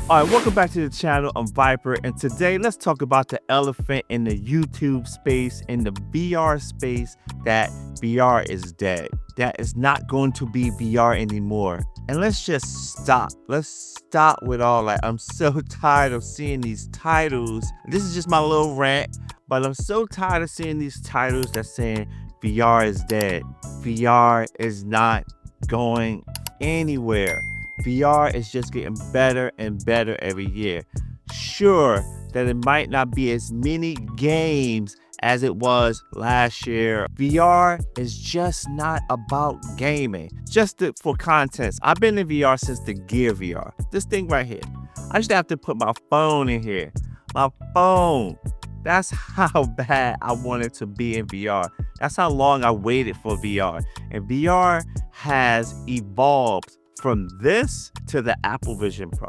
All right, welcome back to the channel. I'm Viper, and today let's talk about the elephant in the YouTube space, in the VR space, that VR is dead. That is not going to be VR anymore. And let's just stop. Let's stop with all that. I'm so tired of seeing these titles. This is just my little rant, but I'm so tired of seeing these titles that saying VR is dead. VR is not going anywhere. VR is just getting better and better every year. Sure that it might not be as many games as it was last year. VR is just not about gaming. For context, I've been in VR since the Gear VR. This thing right here. I just have to put my phone in here. My phone. That's how bad I wanted to be in VR. That's how long I waited for VR. And VR has evolved from this to the Apple Vision Pro.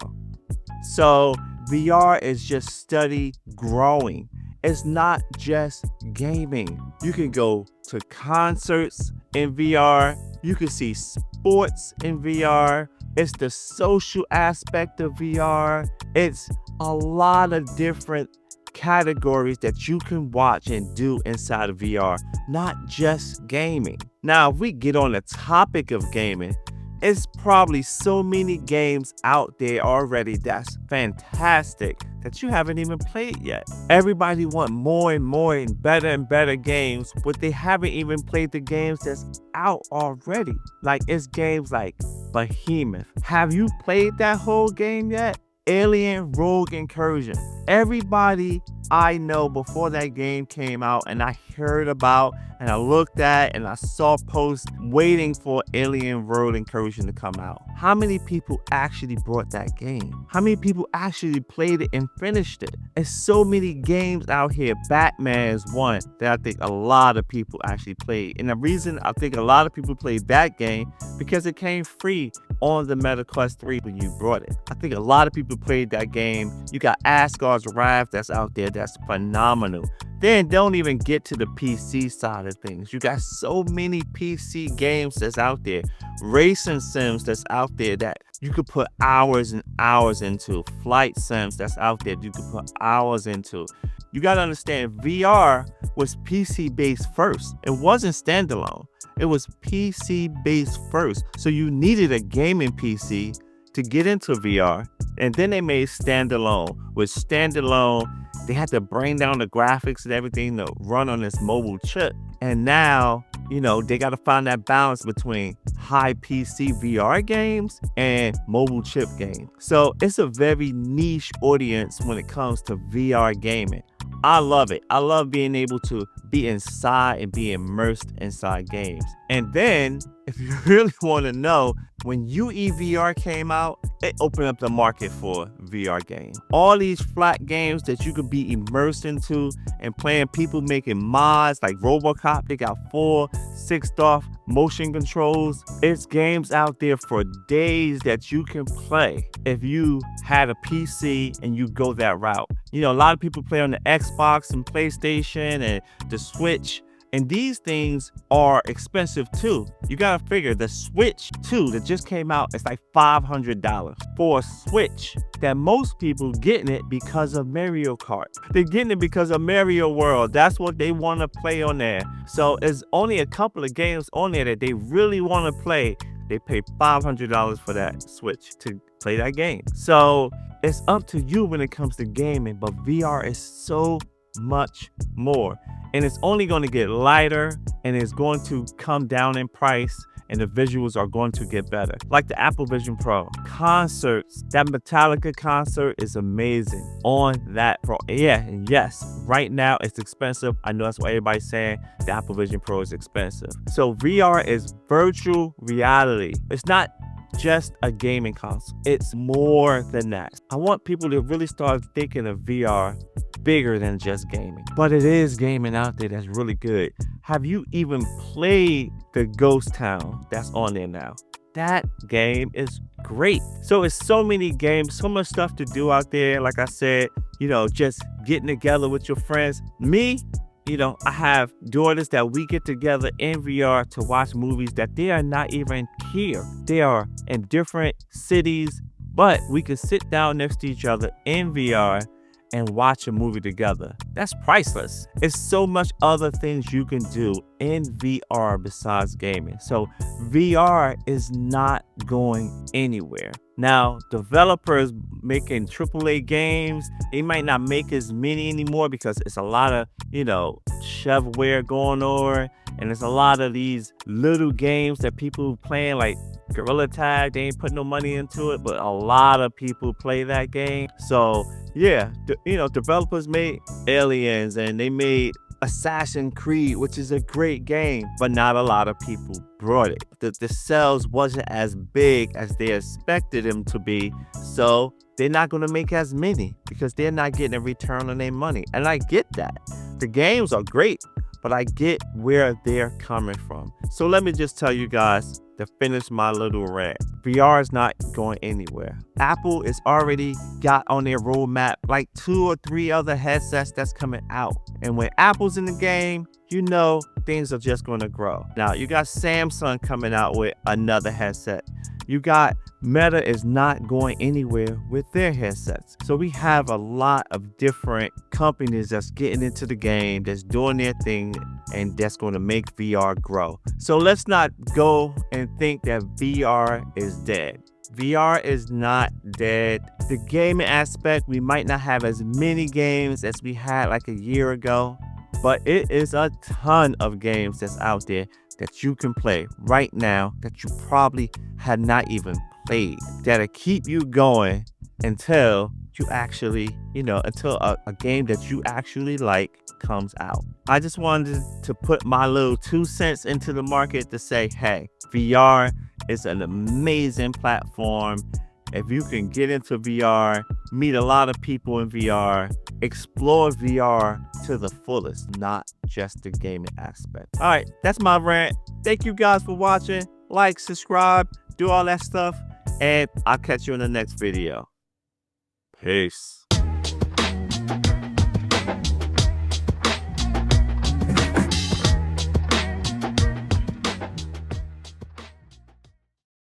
So VR is just steady growing. It's not just gaming. You can go to concerts in VR. You can see sports in VR. It's the social aspect of VR. It's a lot of different categories that you can watch and do inside of VR, not just gaming. Now, if we get on the topic of gaming, it's probably so many games out there already that's fantastic that you haven't even played yet. Everybody want more and more and better games, but they haven't even played the games that's out already. Like, it's games like Behemoth. Have you played that whole game yet? Alien Rogue Incursion. Everybody I know before that game came out and I heard about and I looked at and I saw posts waiting for Alien Rogue Incursion to come out. How many people actually bought that game? How many people actually played it and finished it? There's so many games out here. Batman is one that I think a lot of people actually played. And the reason I think a lot of people played that game because it came free on the Meta Quest 3 when you brought it. I think a lot of people played that game. You got Asgard's Wrath that's out there that's phenomenal. Then don't even get to the PC side of things. You got so many PC games that's out there. Racing sims that's out there that you could put hours and hours into. Flight sims that's out there you could put hours into. You got to understand, VR was PC based first. It wasn't standalone. It was PC based first. So you needed a gaming PC to get into VR. And then they made standalone. With standalone, they had to bring down the graphics and everything to run on this mobile chip. And now, they got to find that balance between high PC VR games and mobile chip games. So it's a very niche audience when it comes to VR gaming. I love it. I love being able to be inside and be immersed inside games. And then, if you really want to know, when UEVR came out, it opened up the market for VR games. All these flat games that you could be immersed into and playing, people making mods like RoboCop. They got 4 6-star motion controls. It's games out there for days that you can play if you had a PC and you go that route. A lot of people play on the Xbox and PlayStation and the Switch. And these things are expensive too. You gotta figure the Switch 2 that just came out is like $500 for a Switch. That most people getting it because of Mario Kart. They're getting it because of Mario World. That's what they want to play on there. So it's only a couple of games on there that they really want to play. They pay $500 for that Switch to play that game. So it's up to you when it comes to gaming, but VR is so much more. And it's only going to get lighter and it's going to come down in price and the visuals are going to get better. Like the Apple Vision Pro. Concerts. That Metallica concert is amazing on that Pro. Yeah, and yes, right now it's expensive. I know that's what everybody's saying. The Apple Vision Pro is expensive. So VR is virtual reality. It's not just a gaming console. It's more than that. I want people to really start thinking of VR bigger than just gaming. But it is gaming out there that's really good. Have you even played the Ghost Town that's on there now? That game is great. So it's so many games, so much stuff to do out there. Like I said, just getting together with your friends. Me, I have daughters that we get together in VR to watch movies that they are not even here. They are in different cities, but we can sit down next to each other in VR and watch a movie together. That's priceless. It's so much other things you can do in VR besides gaming. So VR is not going anywhere. Now, developers making AAA games, they might not make as many anymore because it's a lot of, shelfware going on, and there's a lot of these little games that people playing like Gorilla Tag. They ain't put no money into it, but a lot of people play that game. So yeah, developers made Aliens and they made Assassin's Creed, which is a great game, but not a lot of people brought it. The sales wasn't as big as they expected them to be, so they're not going to make as many because they're not getting a return on their money. And I get that. The games are great, but I get where they're coming from. So let me just tell you guys to finish my little rant. VR is not going anywhere. Apple is already got on their roadmap like 2 or 3 other headsets that's coming out. And when Apple's in the game, things are just going to grow. Now, you got Samsung coming out with another headset. You got Meta is not going anywhere with their headsets. So we have a lot of different companies that's getting into the game, that's doing their thing, and that's going to make VR grow. So let's not go and think that VR is dead. VR is not dead. The gaming aspect, we might not have as many games as we had like a year ago, but it is a ton of games that's out there that you can play right now that you probably had not even played, that'll keep you going until you actually, until a game that you actually like comes out. I just wanted to put my little 2 cents into the market to say, hey, VR is an amazing platform. If you can get into VR, meet a lot of people in VR, explore VR to the fullest, not just the gaming aspect. All right, that's my rant. Thank you guys for watching. Like, subscribe, do all that stuff, and I'll catch you in the next video. Peace.